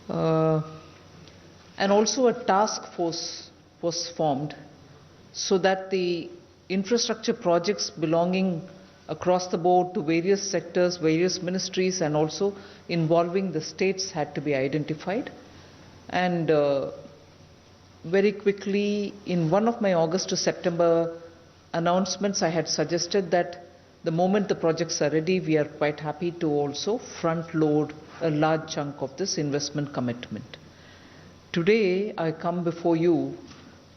Uh, and also a task force was formed so that the infrastructure projects belonging across the board to various sectors, various ministries, and also involving the states had to be identified. And very quickly, in one of my August to September announcements, I had suggested that the moment the projects are ready, we are quite happy to also front load a large chunk of this investment commitment. Today, I come before you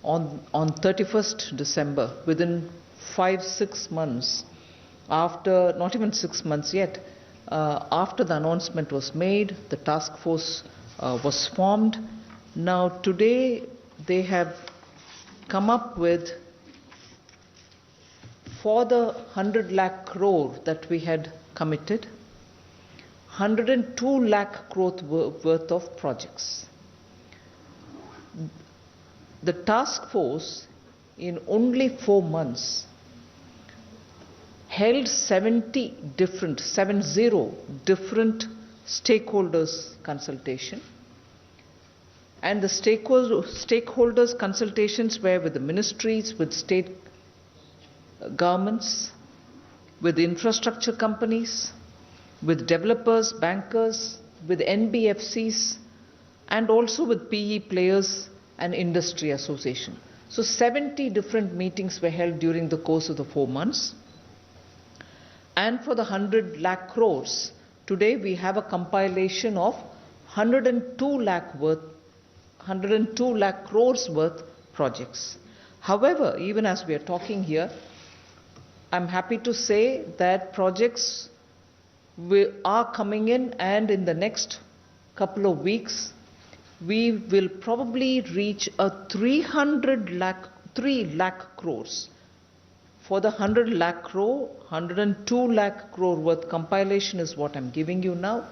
on 31st December, within 5-6 months, after, not even 6 months yet, after the announcement was made, the task force was formed. Now today they have come up with, for the 100 lakh crore that we had committed, 102 lakh crore worth of projects. The task force in only 4 months held 70 different stakeholders consultation, and the stakeholders consultations were with the ministries, with state governments, with infrastructure companies, with developers, bankers, with NBFCs, and also with PE players and industry association. So 70 different meetings were held during the course of the 4 months. And for the 100 lakh crores, today we have a compilation of 102 lakh crores worth projects. However, even as we are talking here, I'm happy to say that projects are coming in, and in the next couple of weeks, we will probably reach a 3 lakh crores. For the 100 lakh crore, 102 lakh crore worth compilation is what I'm giving you now.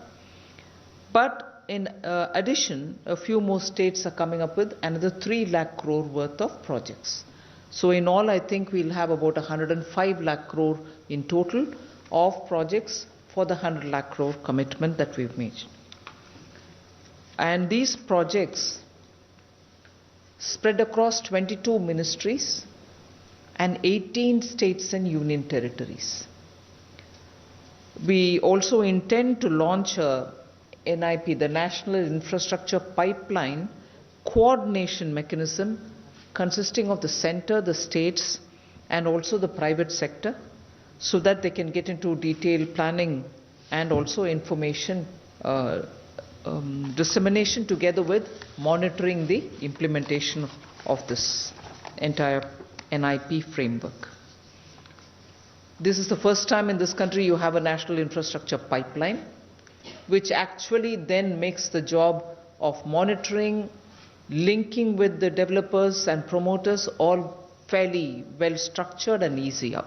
But in addition, a few more states are coming up with another 3 lakh crore worth of projects. So in all, I think we'll have about 105 lakh crore in total of projects for the 100 lakh crore commitment that we've made. And these projects spread across 22 ministries and 18 states and union territories. We also intend to launch a NIP, the National Infrastructure Pipeline coordination mechanism, consisting of the center, the states, and also the private sector, so that they can get into detailed planning and also information dissemination, together with monitoring the implementation of this entire NIP framework. This is the first time in this country you have a national infrastructure pipeline, which actually then makes the job of monitoring, linking with the developers and promoters all fairly well structured and easier.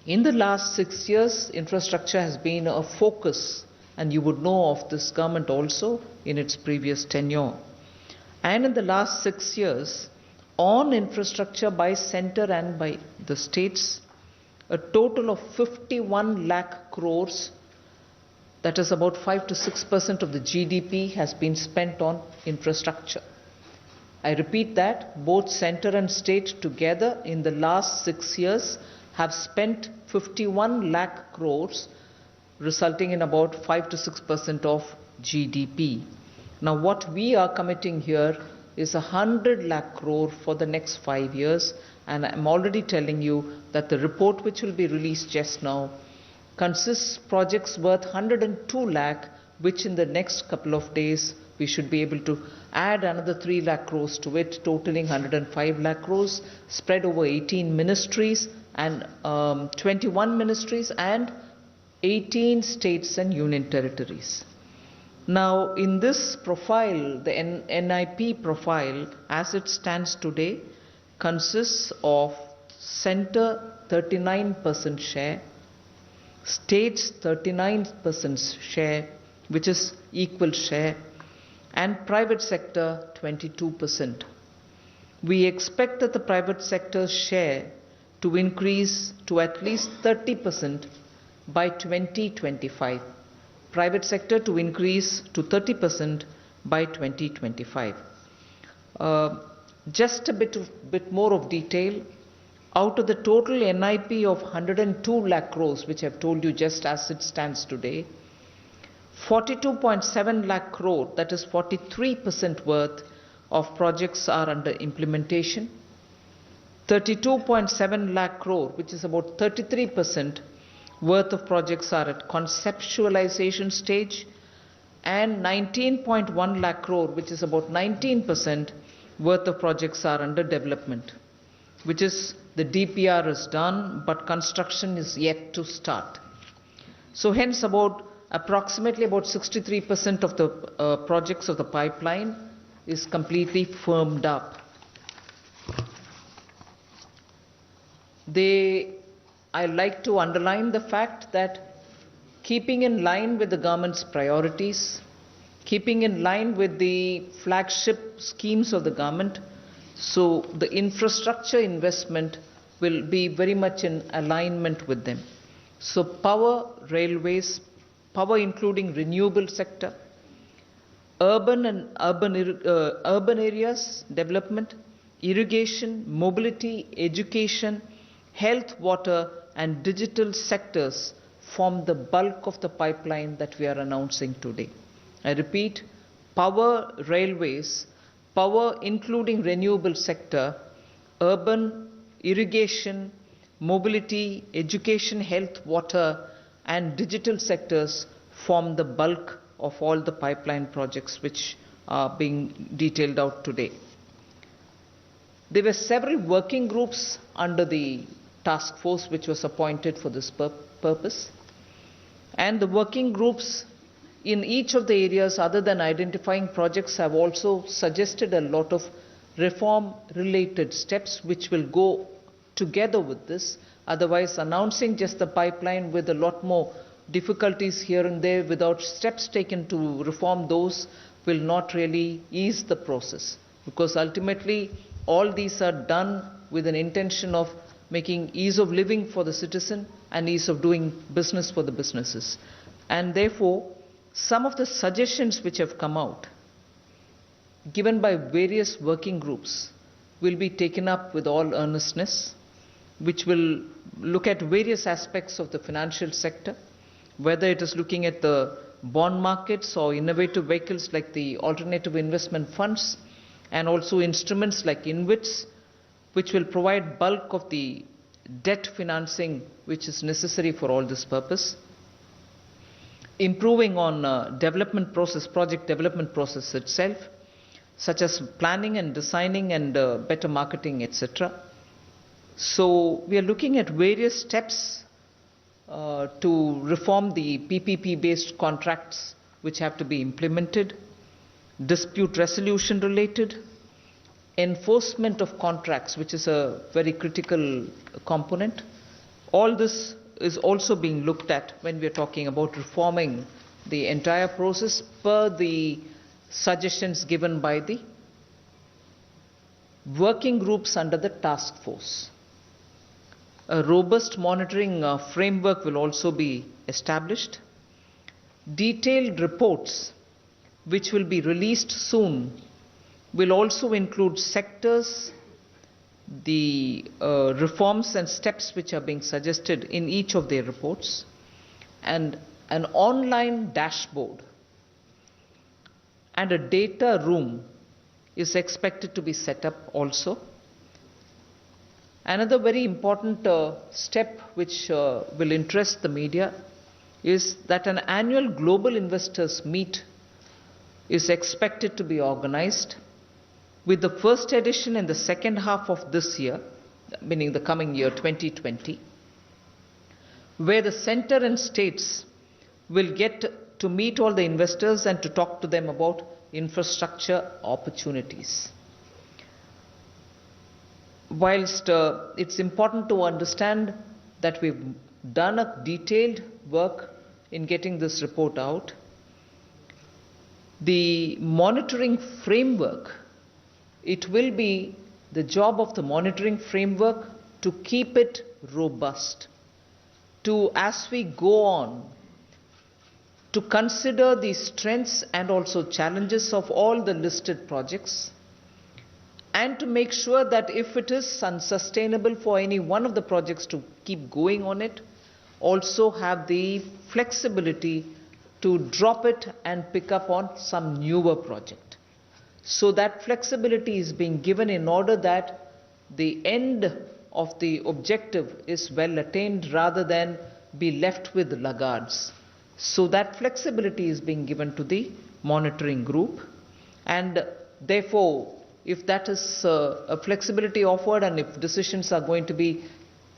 In the last 6 years, infrastructure has been a focus, and you would know of this government also in its previous tenure. And in the last 6 years, on infrastructure by center and by the states, a total of 51 lakh crores, that is about 5 to 6% of the GDP, has been spent on infrastructure. I repeat that, both center and state together in the last 6 years have spent 51 lakh crores, resulting in about 5 to 6% of GDP. Now what we are committing here is 100 lakh crore for the next 5 years, and I'm already telling you that the report which will be released just now consists projects worth 102 lakh, which in the next couple of days we should be able to add another 3 lakh crores to it, totaling 105 lakh crores spread over 18 ministries and 21 ministries and 18 states and union territories. Now in this profile, the NIP profile as it stands today consists of center 39% share, states 39% share, which is equal share, and private sector 22%. We expect that the private sector's share to increase to at least 30% by 2025. private sector to increase to 30% by 2025. Just a bit more of detail. Out of the total NIP of 102 lakh crores, which I've told you just as it stands today, 42.7 lakh crore, that is 43% worth of projects are under implementation. 32.7 lakh crore, which is about 33% worth of projects are at conceptualization stage, and 19.1 lakh crore, which is about 19% worth of projects are under development, which is the DPR is done, but construction is yet to start. So hence approximately about 63% of the projects of the pipeline is completely firmed up. I like to underline the fact that keeping in line with the government's priorities, keeping in line with the flagship schemes of the government, so the infrastructure investment will be very much in alignment with them. So power, railways, power including renewable sector, urban and urban areas development, irrigation, mobility, education, health, water and digital sectors form the bulk of the pipeline that we are announcing today. I repeat, power, railways, power including renewable sector, urban, irrigation, mobility, education, health, water and digital sectors form the bulk of all the pipeline projects which are being detailed out today. There were several working groups under the task force which was appointed for this purpose, and the working groups in each of the areas other than identifying projects have also suggested a lot of reform related steps which will go together with this. Otherwise, announcing just the pipeline with a lot more difficulties here and there without steps taken to reform those will not really ease the process, because ultimately all these are done with an intention of making ease of living for the citizen and ease of doing business for the businesses. And therefore, some of the suggestions which have come out, given by various working groups, will be taken up with all earnestness, which will look at various aspects of the financial sector, whether it is looking at the bond markets or innovative vehicles like the alternative investment funds, and also instruments like InvITs, which will provide bulk of the debt financing which is necessary for all this purpose. Improving on development process, project development process itself, such as planning and designing and better marketing, etc. So we are looking at various steps to reform the PPP-based contracts which have to be implemented, dispute resolution related, enforcement of contracts, which is a very critical component. All this is also being looked at when we are talking about reforming the entire process per the suggestions given by the working groups under the task force. A robust monitoring framework will also be established. Detailed reports, which will be released soon, will also include sectors, the reforms and steps which are being suggested in each of their reports, and an online dashboard and a data room is expected to be set up also. Another very important step which will interest the media is that an annual global investors meet is expected to be organized, with the first edition in the second half of this year, meaning the coming year 2020, where the center and states will get to meet all the investors and to talk to them about infrastructure opportunities. Whilst it's important to understand that we've done a detailed work in getting this report out, the monitoring framework, it will be the job of the monitoring framework to keep it robust, to, as we go on, to consider the strengths and also challenges of all the listed projects, and to make sure that if it is unsustainable for any one of the projects to keep going on it, also have the flexibility to drop it and pick up on some newer project. So that flexibility is being given in order that the end of the objective is well attained rather than be left with laggards. So that flexibility is being given to the monitoring group, and therefore if that is a flexibility offered and if decisions are going to be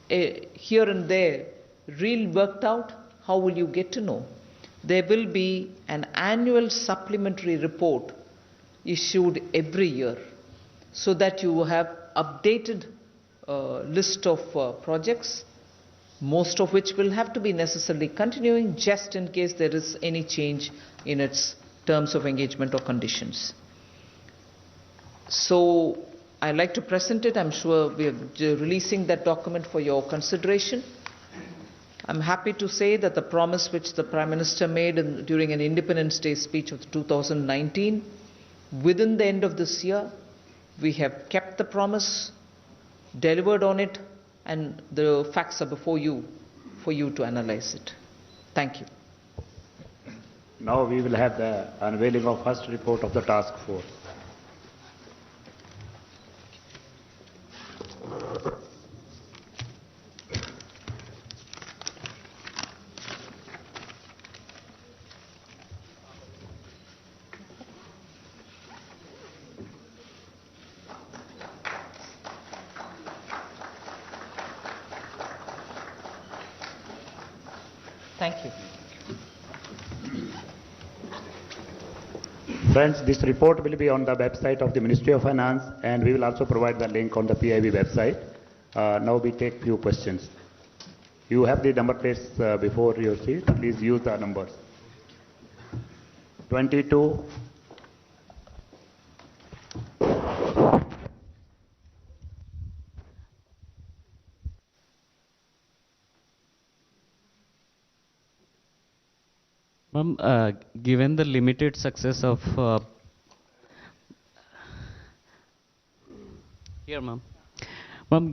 here and there real worked out, how will you get to know? There will be an annual supplementary report issued every year so that you have updated list of projects, most of which will have to be necessarily continuing just in case there is any change in its terms of engagement or conditions. So I'd like to present it. I'm sure we are releasing that document for your consideration. I'm happy to say that the promise which the Prime Minister made during an Independence Day speech of 2019, within the end of this year, we have kept the promise, delivered on it, and the facts are before you for you to analyze it. Thank you. Now we will have the unveiling of first report of the task force. Thank you. Friends, this report will be on the website of the Ministry of Finance, and we will also provide the link on the PIB website. Now we take few questions. You have the number plates before your seat. Please use the numbers. 22. Ma'am, given the limited success of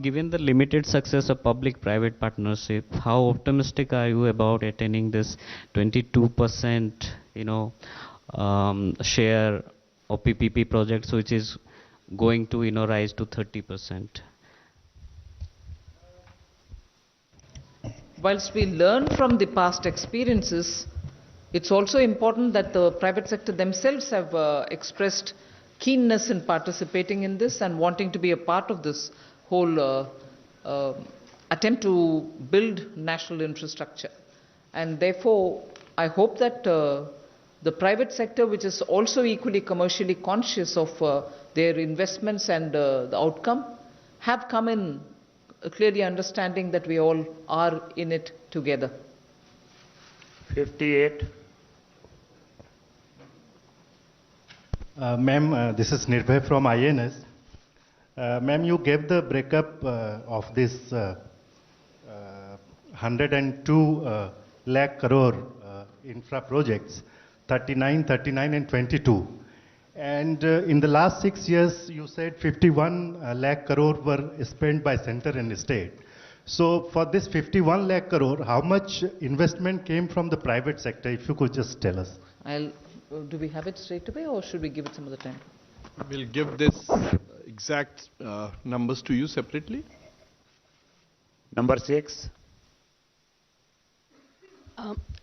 given the limited success of public-private partnership, how optimistic are you about attaining this 22%, share of PPP projects, which is going to, rise to 30%? Whilst we learn from the past experiences, it's also important that the private sector themselves have expressed keenness in participating in this and wanting to be a part of this whole attempt to build national infrastructure. And therefore, I hope that the private sector, which is also equally commercially conscious of their investments and the outcome, have come in clearly understanding that we all are in it together. 58. Ma'am, this is Nirbhay from INS. Ma'am, you gave the breakup of this 102 lakh crore infra projects, 39, 39 and 22. And in the last 6 years, you said 51 lakh crore were spent by center and state. So for this 51 lakh crore, how much investment came from the private sector? If you could just tell us. Do we have it straight away or should we give it some other time? We'll give this exact numbers to you separately. Number 6.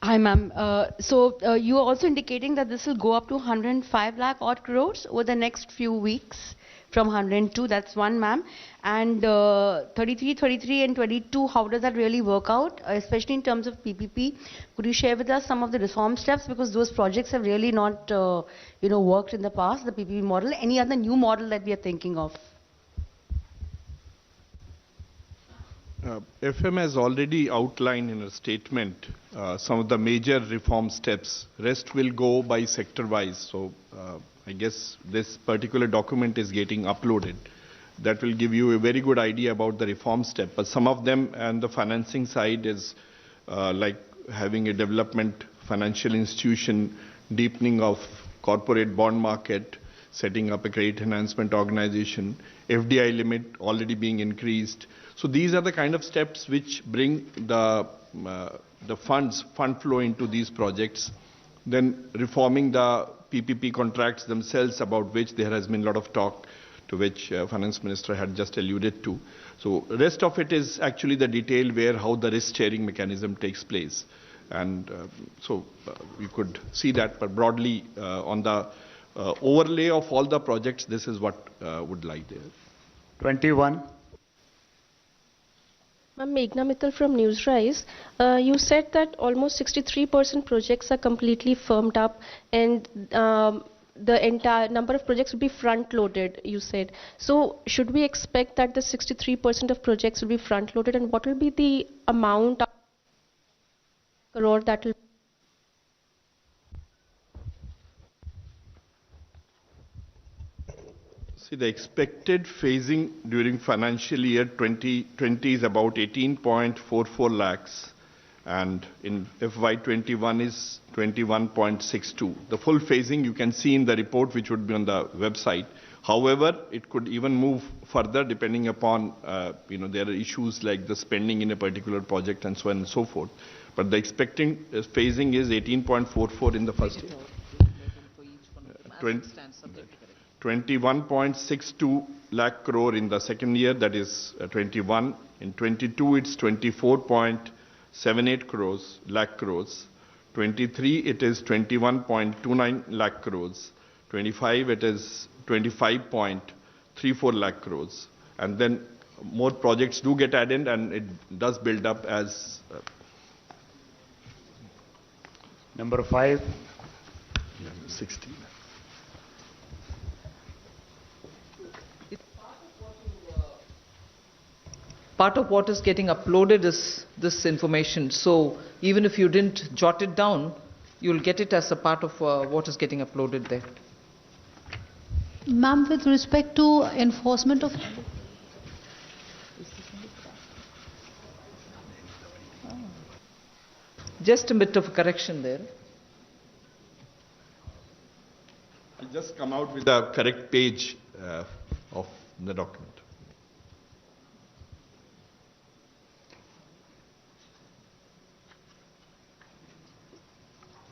Hi, ma'am. So you are also indicating that this will go up to 105 lakh odd crores over the next few weeks from 102. That's one, ma'am. And 33, 33 and 22, how does that really work out, especially in terms of PPP? Could you share with us some of the reform steps, because those projects have really not worked in the past, the PPP model? Any other new model that we are thinking of? FM has already outlined in a statement some of the major reform steps. Rest will go by sector-wise. So I guess this particular document is getting uploaded. That will give you a very good idea about the reform step. But some of them, and the financing side is like having a development financial institution, deepening of corporate bond market, setting up a credit enhancement organization, FDI limit already being increased. So these are the kind of steps which bring the fund flow into these projects. Then reforming the PPP contracts themselves, about which there has been a lot of talk, to which Finance Minister had just alluded to. So rest of it is actually the detail where how the risk sharing mechanism takes place. And so you could see that, but broadly on the overlay of all the projects, this is what would lie there. 21. Ma'am, Meghna Mittal from Newsrise. You said that almost 63% projects are completely firmed up, and the entire number of projects will be front-loaded, you said. So should we expect that the 63% of projects will be front-loaded, and what will be the amount of crore that will... See, the expected phasing during financial year 2020 is about 18.44 lakhs, and in FY21 is 21.62. The full phasing you can see in the report, which would be on the website. However, it could even move further depending upon, there are issues like the spending in a particular project and so on and so forth. But the expecting phasing is 18.44 in the first year. 21.62 lakh crore in the second year, that is 21. In 22, it's 24.78 lakh crores. 23, it is 21.29 lakh crores. 25, it is 25.34 lakh crores. And then more projects do get added, and it does build up as... Number 5. 16. Part of what is getting uploaded is this information. So even if you didn't jot it down, you'll get it as a part of what is getting uploaded there. Ma'am, with respect to enforcement of... Just a bit of a correction there. I'll just come out with the correct page of the document.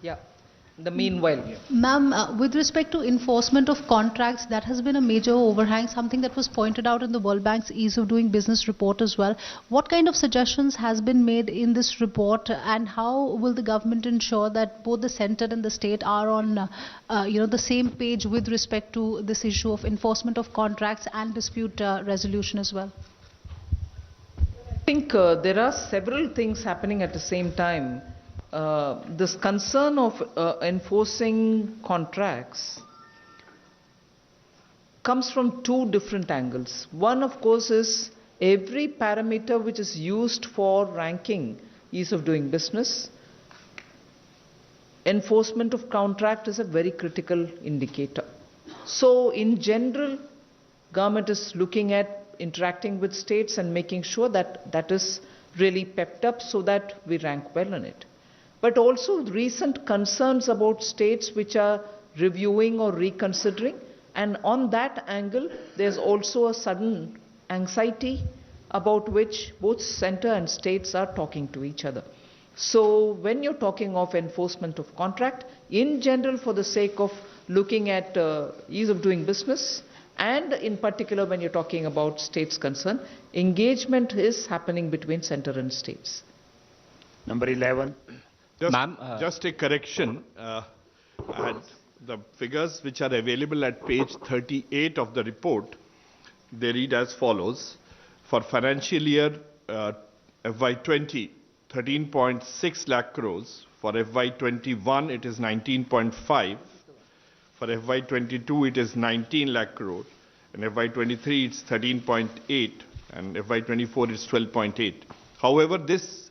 Yeah. The meanwhile. Ma'am, with respect to enforcement of contracts, that has been a major overhang, something that was pointed out in the World Bank's Ease of Doing Business report as well. What kind of suggestions has been made in this report, and how will the government ensure that both the centre and the state are on the same page with respect to this issue of enforcement of contracts and dispute resolution as well? I think there are several things happening at the same time. This concern of enforcing contracts comes from two different angles. One, of course, is every parameter which is used for ranking ease of doing business. Enforcement of contract is a very critical indicator. So, in general, government is looking at interacting with states and making sure that that is really pepped up so that we rank well in it. But also recent concerns about states which are reviewing or reconsidering, and on that angle there's also a sudden anxiety about which both centre and states are talking to each other. So when you're talking of enforcement of contract, in general for the sake of looking at ease of doing business, and in particular when you're talking about states concern, engagement is happening between centre and states. Number 11. Just a correction. And the figures which are available at page 38 of the report, they read as follows. For financial year FY20, 13.6 lakh crores. For FY21, it is 19.5. For FY22, it is 19 lakh crore. And FY23, it's 13.8. And FY24, it's 12.8. However, this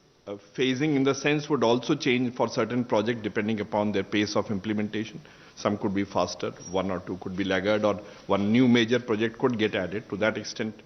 phasing in the sense would also change for certain projects depending upon their pace of implementation. Some could be faster, one or two could be laggard, or one new major project could get added. To that extent,